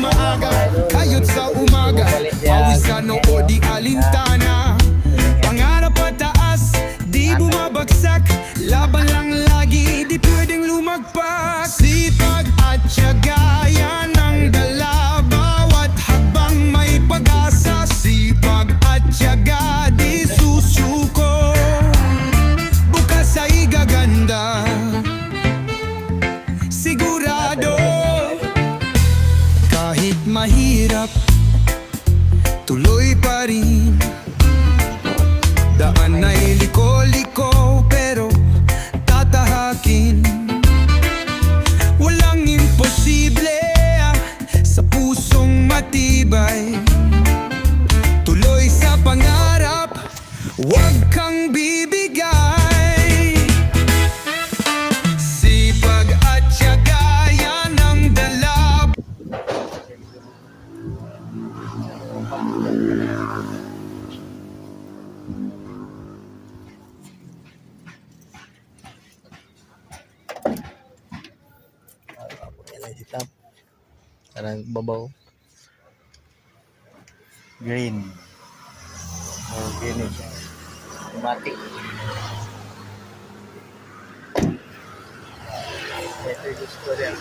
maaga, kayot sa umaga, pawisan o di alintana. Pangarap pataas, di bumabagsak, laban lang lagi, di pwedeng lumagpak. Sipag at tiyaga, yan ang dala, bawat habang may pag-asa. Sipag at tiyaga, di susuko, bukas ay gaganda. Sigurado, kahit mahirap, tuloy pa rin. Daan ay liko-liko, pero tatahakin. Walang imposible sa pusong matibay. Tuloy sa pangarap, huwag kang bibigay. Sipag at tiyaga, yan ang dala. Hitap. Karang babaw. Green. Oh, green siya. Automatic. Ito yung gusto rin.